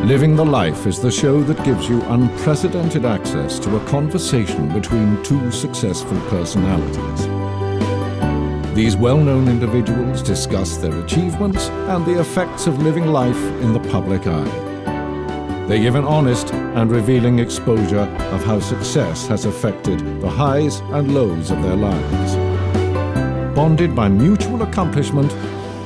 Living the Life is the show that gives you unprecedented access to a conversation between two successful personalities. These well-known individuals discuss their achievements and the effects of living life in the public eye. They give an honest and revealing exposure of how success has affected the highs and lows of their lives. Bonded by mutual accomplishment,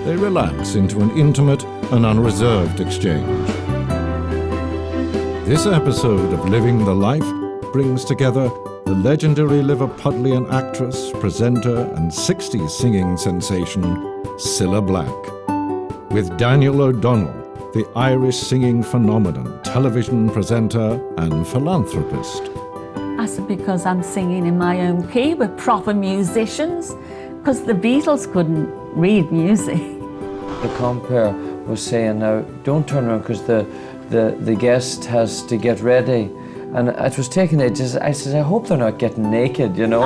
they relax into an intimate and unreserved exchange. This episode of Living the Life brings together the legendary Liverpudlian actress, presenter, and 60s singing sensation, Cilla Black, with Daniel O'Donnell, the Irish singing phenomenon, television presenter, and philanthropist. That's because I'm singing in my own key with proper musicians, because the Beatles couldn't read music. The compere was saying, now, don't turn around because the guest has to get ready. And it was taking ages. I said, I hope they're not getting naked, you know.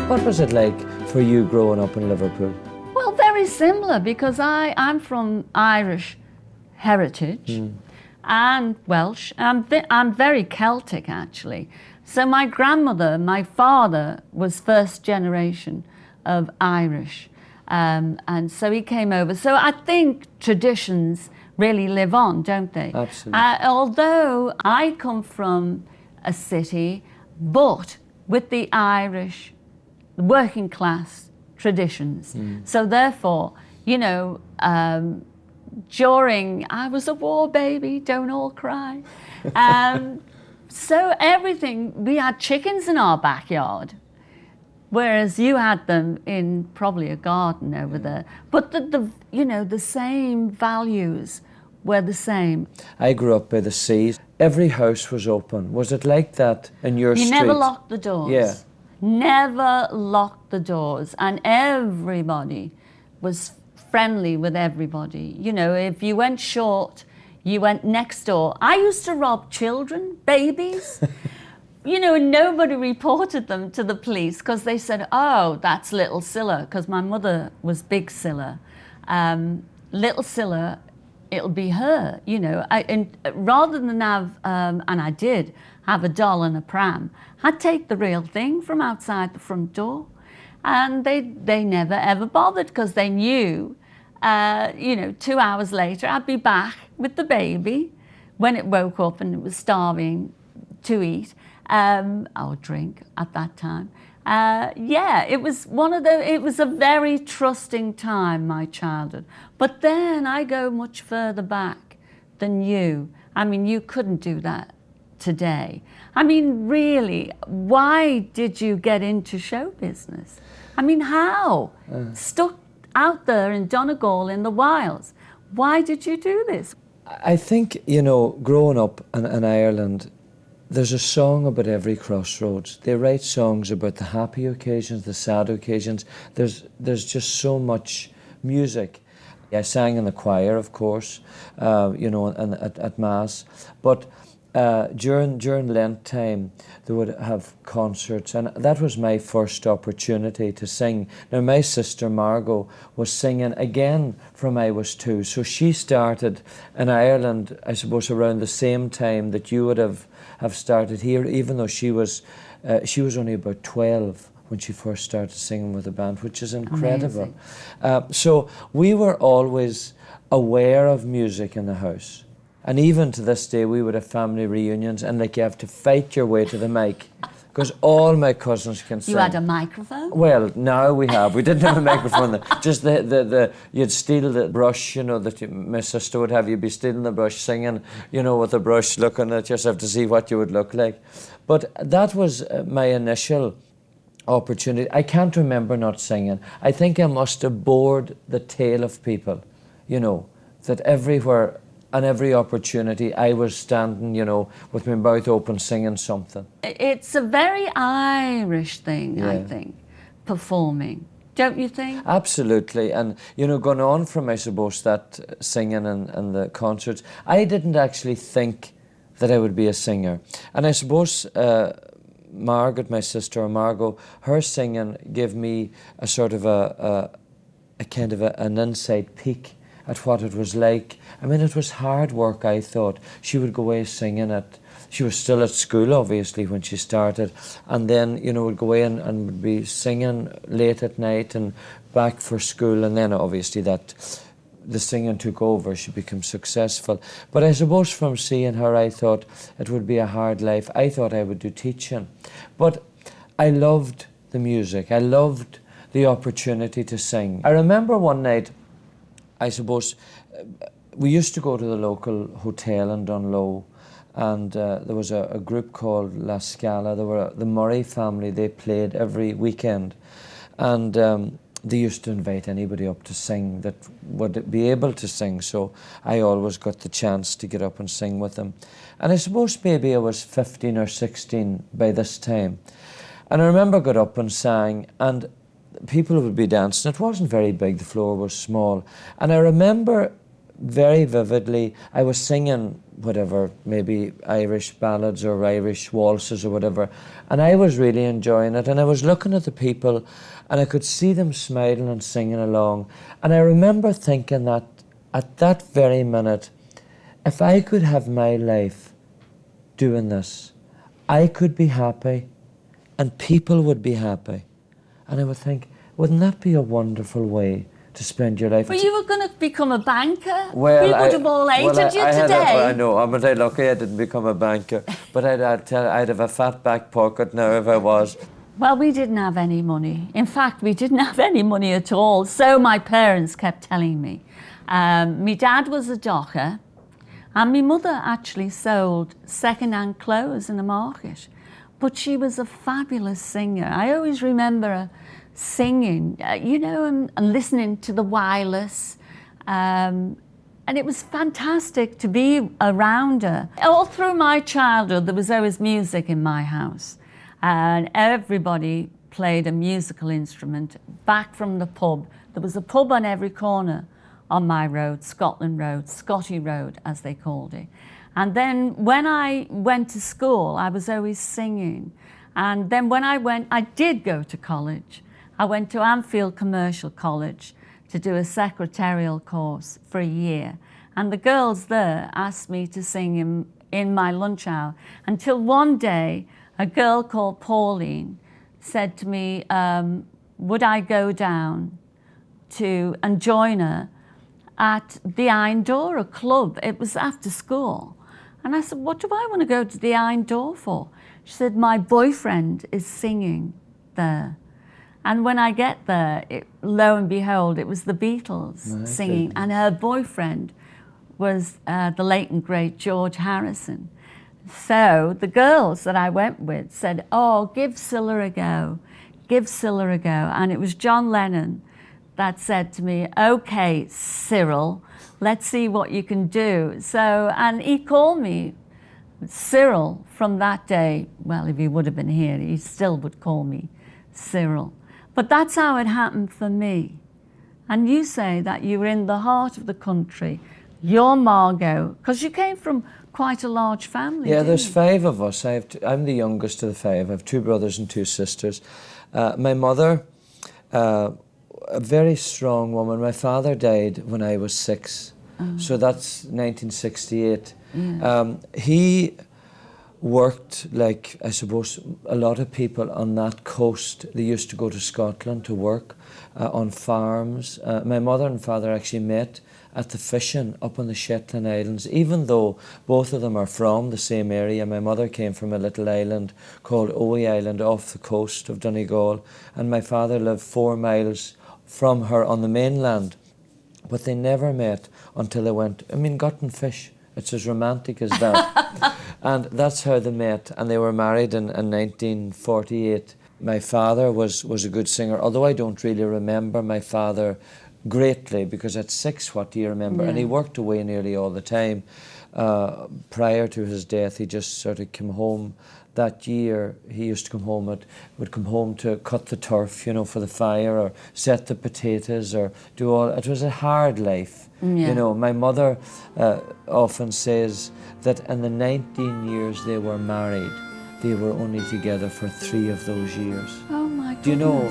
What was it like for you growing up in Liverpool? Well, very similar, because I'm from Irish heritage and Welsh. I'm very Celtic, actually. So my grandmother, my father, was first generation of Irish. And so he came over. So I think traditions really live on, don't they? Absolutely. Although I come from a city, but with the Irish working class traditions. So therefore, you know, during, I was a war baby, don't all cry. So everything, we had chickens in our backyard. Whereas you had them in probably a garden over there. But the same values were the same. I grew up by the sea. Every house was open. Was it like that in your street? You never locked the doors. Yeah. Never locked the doors. And everybody was friendly with everybody. You know, if you went short, you went next door. I used to rob children, babies. You know, and nobody reported them to the police because they said, oh, that's little Cilla, because my mother was big Cilla. Little Cilla, it'll be her, you know. And rather than have, and I did, have a doll and a pram, I'd take the real thing from outside the front door. And they never, ever bothered because they knew, you know, 2 hours later, I'd be back with the baby when it woke up and it was starving to eat. Or drink at that time. Yeah, it was it was a very trusting time, my childhood. But then I go much further back than you. I mean, you couldn't do that today. I mean, really, why did you get into show business? I mean, how? Stuck out there in Donegal in the wilds. Why did you do this? I think, you know, growing up in Ireland, there's a song about every crossroads. They write songs about the happy occasions, the sad occasions. There's just so much music. I sang in the choir, of course, you know, and at Mass. But during Lent time, they would have concerts, and that was my first opportunity to sing. Now, my sister Margot was singing again from I was 2, so she started in Ireland, I suppose, around the same time that you would have started here, even though she was only about 12 when she first started singing with the band, which is incredible. So we were always aware of music in the house. And even to this day, we would have family reunions, and like you have to fight your way to the mic, because all my cousins can sing. You had a microphone? Well, now we have. We didn't have a microphone then. Just you'd steal the brush, you know, my sister would have. You'd be stealing the brush, singing, you know, with the brush, looking at yourself to see what you would look like. But that was my initial opportunity. I can't remember not singing. I think I must have bored the tail of people, you know, that everywhere, on every opportunity, I was standing, you know, with my mouth open singing something. It's a very Irish thing, yeah. I think, performing. Don't you think? Absolutely. And, you know, going on from, I suppose, that singing and the concerts, I didn't actually think that I would be a singer. And I suppose Margaret, my sister, or Margot, her singing gave me a sort of a kind of an inside peek at what it was like. I mean, it was hard work, I thought. She would go away singing she was still at school, obviously, when she started, and then, you know, would go away and would be singing late at night and back for school, and then obviously the singing took over, she became successful. But I suppose from seeing her, I thought it would be a hard life. I thought I would do teaching. But I loved the music. I loved the opportunity to sing. I remember one night, I suppose, we used to go to the local hotel in Dunlow, and there was a group called La Scala. There were the Murray family. They played every weekend, and they used to invite anybody up to sing that would be able to sing. So I always got the chance to get up and sing with them. And I suppose maybe I was 15 or 16 by this time. And I remember got up and sang, and people would be dancing. It wasn't very big, the floor was small. And I remember very vividly, I was singing whatever, maybe Irish ballads or Irish waltzes or whatever, and I was really enjoying it. And I was looking at the people, and I could see them smiling and singing along. And I remember thinking that at that very minute, if I could have my life doing this, I could be happy and people would be happy. And I would think, wouldn't that be a wonderful way to spend your life? But you were going to become a banker. Well, we would have all hated you today. I know, I'm very lucky I didn't become a banker. But I'd have a fat back pocket now if I was. Well, we didn't have any money. In fact, we didn't have any money at all. So my parents kept telling me. My dad was a docker, and my mother actually sold second-hand clothes in the market. But she was a fabulous singer. I always remember her singing, you know, and listening to the wireless. And it was fantastic to be around her. All through my childhood, there was always music in my house. And everybody played a musical instrument back from the pub. There was a pub on every corner on my road, Scotland Road, Scotty Road, as they called it. And then when I went to school, I was always singing. And then when I did go to college. I went to Anfield Commercial College to do a secretarial course for a year. And the girls there asked me to sing in my lunch hour, until one day, a girl called Pauline said to me, would I go down and join her at the Iron Door, a club. It was after school. And I said, what do I want to go to the Iron Door for? She said, my boyfriend is singing there. And when I get there, lo and behold, it was the Beatles singing. And her boyfriend was the late and great George Harrison. So the girls that I went with said, oh, give Cilla a go. Give Cilla a go. And it was John Lennon that said to me, okay, Cyril, let's see what you can do. So, and he called me Cyril from that day. Well, if he would have been here, he still would call me Cyril. But that's how it happened for me. And you say that you were in the heart of the country. You're Margot, because you came from quite a large family. Yeah, there's 5 of us. I'm the youngest of the 5. I have 2 brothers and 2 sisters. My mother, a very strong woman. My father died when I was 6, so that's 1968. Yeah. He worked like, I suppose, a lot of people on that coast. They used to go to Scotland to work on farms. My mother and father actually met at the fishing up on the Shetland Islands, even though both of them are from the same area. My mother came from a little island called Owie Island off the coast of Donegal, and my father lived 4 miles from her on the mainland. But they never met until they went, got and fish. It's as romantic as that. And that's how they met, and they were married in 1948. My father was a good singer, although I don't really remember my father greatly, because at 6, what do you remember? Yeah. And he worked away nearly all the time. Prior to his death, he just sort of came home. That year, he used to come home, would come home to cut the turf, for the fire, or set the potatoes, or do all. It was a hard life. Yeah. My mother often says that in the 19 years they were married, they were only together for 3 of those years. Oh my goodness. Do you know,